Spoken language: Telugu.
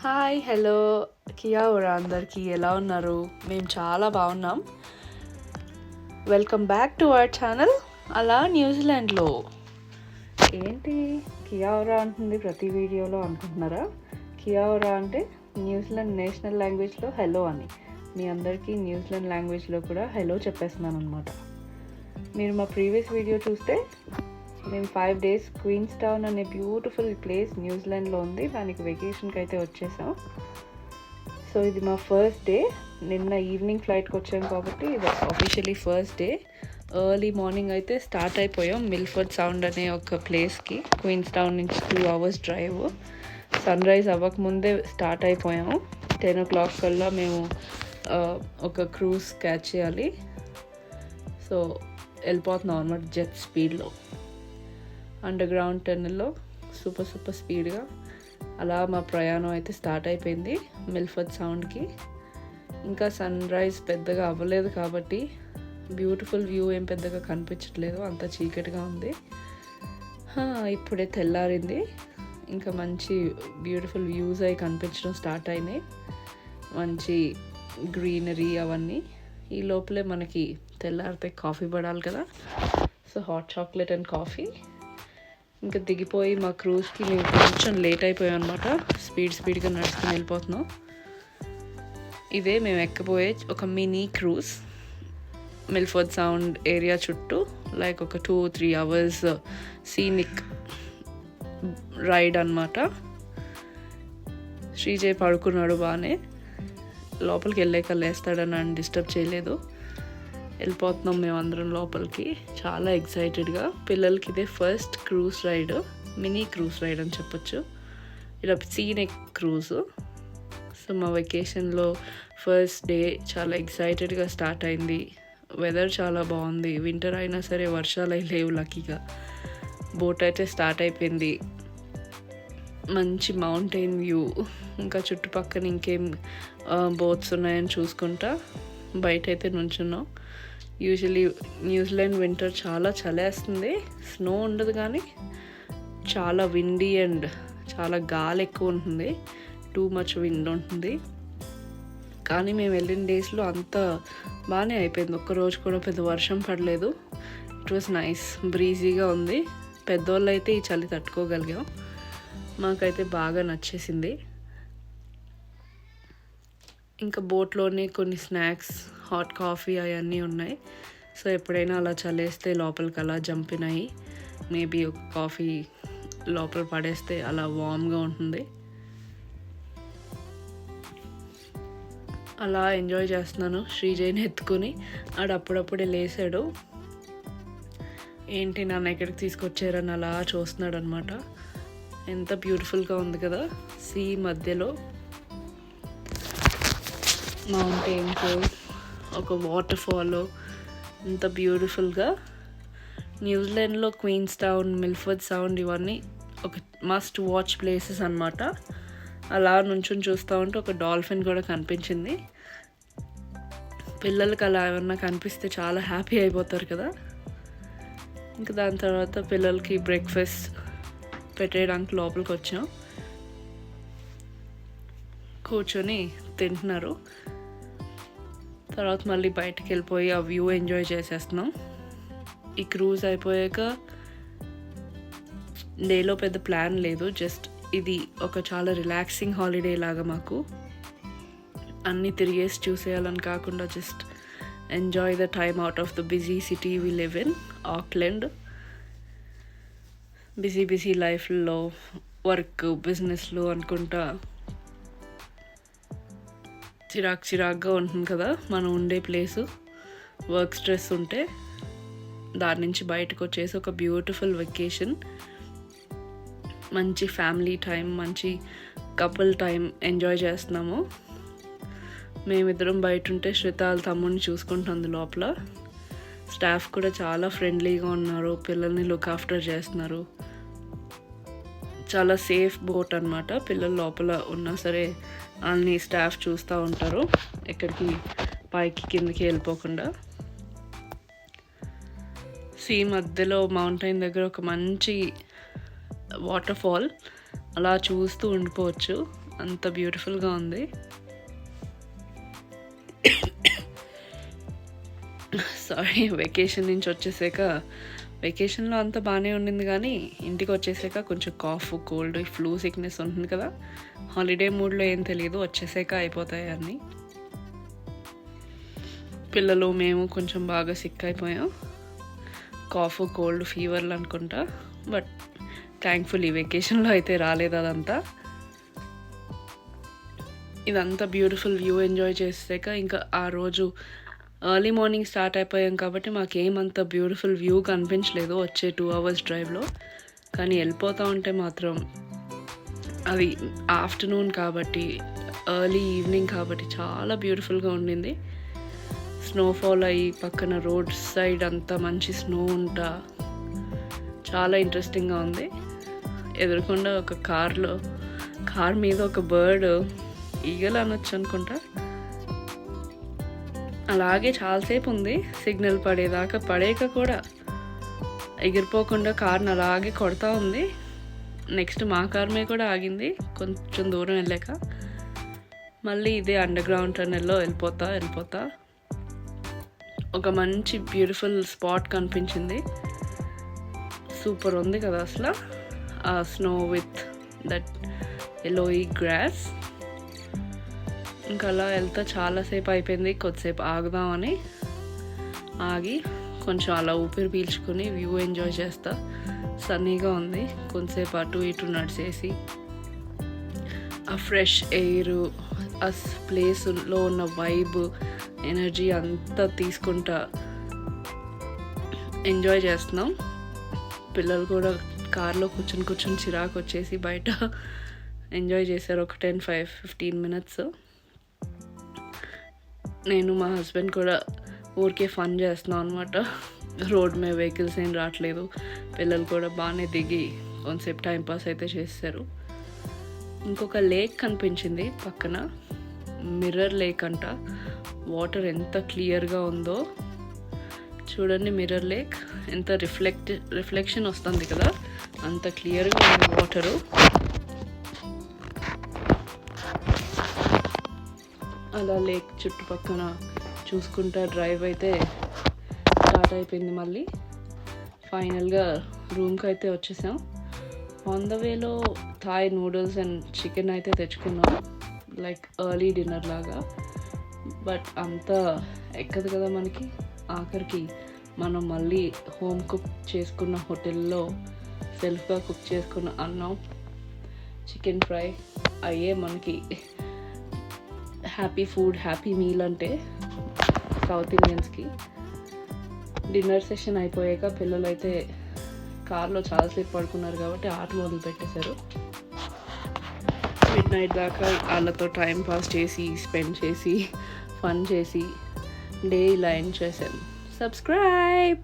హాయ్ హలో కియా ఊరా అందరికీ ఎలా ఉన్నారు? మేము చాలా బాగున్నాం. Welcome back to our channel అలా న్యూజిలాండ్లో. ఏంటి కియా ఊరా అంటుంది ప్రతి వీడియోలో అనుకుంటున్నారా? కియా ఊరా అంటే న్యూజిలాండ్ నేషనల్ లాంగ్వేజ్లో హలో అని. మీ అందరికీ న్యూజిలాండ్ లాంగ్వేజ్లో కూడా హలో చెప్పేస్తున్నాను అనమాట. మీరు మా ప్రీవియస్ వీడియో చూస్తే మేము 5 days క్వీన్స్ టౌన్ అనే బ్యూటిఫుల్ ప్లేస్ న్యూజిలాండ్లో ఉంది. దానికి వెకేషన్కి అయితే వచ్చేసాం. సో ఇది మా ఫస్ట్ డే. నిన్న ఈవినింగ్ ఫ్లైట్కి వచ్చాం కాబట్టి ఇది officially first day. Early morning అయితే స్టార్ట్ అయిపోయాం మిల్ఫర్డ్ సౌండ్ అనే ఒక ప్లేస్కి. క్వీన్స్ టౌన్ నుంచి 2 hours డ్రైవ్. సన్ రైజ్ అవ్వకముందే స్టార్ట్ అయిపోయాము. 10 o'clock కల్లా మేము ఒక క్రూజ్ క్యాచ్ చేయాలి. సో వెళ్ళిపోతున్నాం అన్నమాట జెట్ స్పీడ్లో. అండర్ గ్రౌండ్ టన్నెల్లో సూపర్ స్పీడ్గా అలా మా ప్రయాణం అయితే స్టార్ట్ అయిపోయింది మిల్ఫర్డ్ సౌండ్కి. ఇంకా సన్ రైజ్ పెద్దగా అవ్వలేదు కాబట్టి బ్యూటిఫుల్ వ్యూ ఏం పెద్దగా కనిపించట్లేదు, అంత చీకటిగా ఉంది. ఇప్పుడే తెల్లారింది. ఇంకా మంచి బ్యూటిఫుల్ వ్యూస్ అవి కనిపించడం స్టార్ట్ అయినాయి. మంచి గ్రీనరీ అవన్నీ. ఈ లోపలే మనకి తెల్లారితే కాఫీ పడాలి కదా. So hot chocolate and coffee. ఇంకా దిగిపోయి మా క్రూజ్కి మేము కొంచెం లేట్ అయిపోయాం అనమాట. స్పీడ్గా నడుచుకుని వెళ్ళిపోతున్నాం. ఇదే మేము ఎక్కబోయే ఒక మినీ క్రూజ్. మిల్ఫర్డ్ సౌండ్ ఏరియా చుట్టూ లైక్ ఒక 2-3 hours సీనిక్ రైడ్ అనమాట. శ్రీజయ్ పడుకున్నాడు బాగానే. లోపలికి వెళ్ళాక లేస్తాడని నన్ను డిస్టర్బ్ చేయలేదు. వెళ్ళిపోతున్నాం మేమందరం లోపలికి చాలా ఎక్సైటెడ్గా. పిల్లలకి ఇదే first cruise ride, mini cruise ride అని చెప్పొచ్చు. ఇలా సీనిక్ క్రూజ్. సో మా వెకేషన్లో ఫస్ట్ డే చాలా ఎక్సైటెడ్గా స్టార్ట్ అయింది. వెదర్ చాలా బాగుంది. వింటర్ అయినా సరే వర్షాలు అయి లేవు లక్కీగా. బోట్ అయితే స్టార్ట్ అయిపోయింది. మంచి మౌంటైన్ వ్యూ. ఇంకా చుట్టుపక్కల ఇంకేం బోట్స్ ఉన్నాయని చూసుకుంటా బయట అయితే నుంచున్నాం. యూజువలీ న్యూజిలాండ్ వింటర్ చాలా చలేస్తుంది. స్నో ఉండదు కానీ చాలా విండీ అండ్ చాలా గాలి ఎక్కువ ఉంటుంది. టూ మచ్ విండ్ ఉంటుంది. కానీ మేము వెళ్ళిన డేస్లో అంత బాగానే అయిపోయింది. ఒక్కరోజు కూడా పెద్ద వర్షం పడలేదు. ఇట్ వాస్ నైస్, బ్రీజీగా ఉంది. పెద్దోళ్ళు అయితే ఈ చలి తట్టుకోగలిగాం. మాకైతే బాగా నచ్చేసింది. ఇంకా బోట్లోనే కొన్ని స్నాక్స్, హాట్ కాఫీ అవన్నీ ఉన్నాయి. సో ఎప్పుడైనా అలా చలేస్తే లోపలికి అలా జంపినాయి. మేబీ ఒక కాఫీ లోపల పడేస్తే అలా వామ్గా ఉంటుంది. అలా ఎంజాయ్ చేస్తున్నాను శ్రీజయ్ని ఎత్తుకుని. ఆడు అప్పుడప్పుడే లేసాడు. ఏంటి నన్ను ఎక్కడికి తీసుకొచ్చారని అలా చూస్తున్నాడు అనమాట. ఎంత బ్యూటిఫుల్గా ఉంది కదా. సీ మధ్యలో మౌంటైన్స్, ఒక వాటర్ ఫాల్, ఇంత బ్యూటిఫుల్గా. న్యూజిలాండ్లో క్వీన్స్ టౌన్, మిల్ఫర్డ్ సౌండ్ ఇవన్నీ ఒక మస్ట్ వాచ్ ప్లేసెస్ అనమాట. అలా నుంచుని చూస్తూ ఉంటే ఒక డాల్ఫిన్ కూడా కనిపించింది. పిల్లలకి అలా ఏమన్నా కనిపిస్తే చాలా హ్యాపీ అయిపోతారు కదా. ఇంకా దాని తర్వాత పిల్లలకి బ్రేక్ఫాస్ట్ పెట్టేయడానికి లోపలికి వచ్చాం. కూర్చొని తింటున్నారు. తర్వాత మళ్ళీ బయటకు వెళ్ళిపోయి ఆ వ్యూ ఎంజాయ్ చేసేస్తున్నాం. ఈ క్రూజ్ అయిపోయాక డేలో పెద్ద ప్లాన్ లేదు. జస్ట్ ఇది ఒక చాలా రిలాక్సింగ్ హాలిడే లాగా మాకు. అన్నీ తిరిగేసి చూసేయాలని కాకుండా just enjoy the time out of the busy city we live in, Auckland. Busy లైఫ్లో వర్క్, బిజినెస్లు అనుకుంటా చిరాగ్గా ఉంటుంది కదా మనం ఉండే ప్లేసు. వర్క్ స్ట్రెస్ ఉంటే దాని నుంచి బయటకు వచ్చేసి ఒక బ్యూటిఫుల్ వెకేషన్, మంచి ఫ్యామిలీ టైం, మంచి కపుల్ టైం ఎంజాయ్ చేస్తున్నాము. మేమిద్దరం బయట ఉంటే శ్రిత వాళ్ళ తమ్ముడిని చూసుకుంటుంది లోపల. స్టాఫ్ కూడా చాలా ఫ్రెండ్లీగా ఉన్నారు. పిల్లల్ని లుక్ ఆఫ్టర్ చేస్తున్నారు. చాలా సేఫ్ బోట్ అనమాట. పిల్లలు లోపల ఉన్నా సరే వాళ్ళని స్టాఫ్ చూస్తూ ఉంటారు, ఎక్కడికి పైకి కిందకి వెళ్ళిపోకుండా. సీ మధ్యలో మౌంటైన్ దగ్గర ఒక మంచి వాటర్ ఫాల్. అలా చూస్తూ ఉండిపోవచ్చు. అంత బ్యూటిఫుల్గా ఉంది. సారీ, వెకేషన్ నుంచి వచ్చేసాక వెకేషన్లో అంతా బాగానే ఉండింది, కానీ ఇంటికి వచ్చేసాక కొంచెం కాఫ్, కోల్డ్, ఫ్లూ సిక్నెస్ ఉంటుంది కదా. హాలిడే మూడ్లో ఏం తెలియదు, వచ్చేసాక అయిపోతాయి అన్నీ. పిల్లలు మేము కొంచెం బాగా సిక్ అయిపోయాం, కాఫ్, కోల్డ్, ఫీవర్లు అనుకుంటా. బట్ థ్యాంక్ఫుల్లీ వెకేషన్లో అయితే రాలేదు అదంతా. ఇదంతా బ్యూటిఫుల్ వ్యూ ఎంజాయ్ చేసాక ఇంకా ఆ రోజు ఎర్లీ మార్నింగ్ స్టార్ట్ అయిపోయాం కాబట్టి మాకేమంత బ్యూటిఫుల్ వ్యూ కనిపించలేదు వచ్చే 2 hours డ్రైవ్లో. కానీ వెళ్ళిపోతూ ఉంటే మాత్రం అది ఆఫ్టర్నూన్ కాబట్టి, ఎర్లీ ఈవినింగ్ కాబట్టి చాలా బ్యూటిఫుల్గా ఉండింది. స్నోఫాల్ అయ్యి పక్కన రోడ్ సైడ్ అంతా మంచి స్నో ఉంటా చాలా ఇంట్రెస్టింగ్గా ఉంది. ఎదురుకుండా ఒక కార్ మీద ఒక బర్డ్, ఈగలు అనొచ్చు అనుకుంటా, అలాగే చాలాసేపు ఉంది. సిగ్నల్ పడేదాకా, పడేక కూడా ఎగిరిపోకుండా కార్ని అలాగే కొడతా ఉంది. నెక్స్ట్ మా కార్ మీద కూడా ఆగింది కొంచెం దూరం వెళ్ళాక. మళ్ళీ ఇదే అండర్ గ్రౌండ్ టన్నెల్లో వెళ్ళిపోతా ఒక మంచి బ్యూటిఫుల్ స్పాట్ కనిపించింది. సూపర్ ఉంది కదా అసలు. ఆ స్నో విత్ దట్ ఎల్లోయి గ్రాస్. ఇంకా అలా వెళ్తా చాలాసేపు అయిపోయింది. కొద్దిసేపు ఆగుదామని ఆగి కొంచెం అలా ఊపిరి పీల్చుకొని వ్యూ ఎంజాయ్ చేస్తా. సన్నీగా ఉంది. కొంతసేపు అటు ఇటు నడిచేసి ఆ ఫ్రెష్ ఎయిర్, ఆ ప్లేస్లో ఉన్న వైబ్, ఎనర్జీ అంతా తీసుకుంటా ఎంజాయ్ చేస్తున్నాం. పిల్లలు కూడా కార్లో కూర్చొని చిరాకు వచ్చేసి బయట ఎంజాయ్ చేశారు ఒక 10-15 minutes. నేను మా హస్బెండ్ కూడా ఊరికే ఫన్ చేస్తున్నాం అనమాట. రోడ్ మీద వెహికల్స్ ఏం రావట్లేదు. పిల్లలు కూడా బాగానే దిగి కొంతసేపు టైంపాస్ అయితే చేస్తారు. ఇంకొక లేక్ కనిపించింది పక్కన, మిర్రర్ లేక్ అంట. వాటర్ ఎంత క్లియర్గా ఉందో చూడండి. మిర్రర్ లేక్ ఎంత రిఫ్లెక్షన్ వస్తుంది కదా, అంత క్లియర్గా ఉంది వాటరు. అలా లేక్ చుట్టుపక్కన చూసుకుంటా డ్రైవ్ అయితే స్టార్ట్ అయిపోయింది. మళ్ళీ ఫైనల్గా రూమ్కి అయితే వచ్చేసాం. ఆన్ ద వేలో థాయ్ నూడిల్స్ అండ్ చికెన్ అయితే తెచ్చుకున్నాం, లైక్ ఎర్లీ డిన్నర్ లాగా. బట్ అంతా ఎక్కదు కదా మనకి. ఆఖరికి మనం మళ్ళీ హోమ్ కుక్ చేసుకున్న హోటల్లో సెల్ఫ్గా కుక్ చేసుకున్న అన్నం, చికెన్ ఫ్రై అయ్యే మనకి హ్యాపీ ఫుడ్, హ్యాపీ మీల్ అంటే సౌత్ ఇండియన్స్కి. డిన్నర్ సెషన్ అయిపోయాక పిల్లలు అయితే కార్లో చాలాసేపు పడుకున్నారు కాబట్టి ఆట మొదలు పెట్టేశారు. మిడ్ నైట్ దాకా వాళ్ళతో టైం పాస్ చేసి, స్పెండ్ చేసి, ఫన్ చేసి డే ఇలా ఎండ్ చేశాను. సబ్స్క్రైబ్.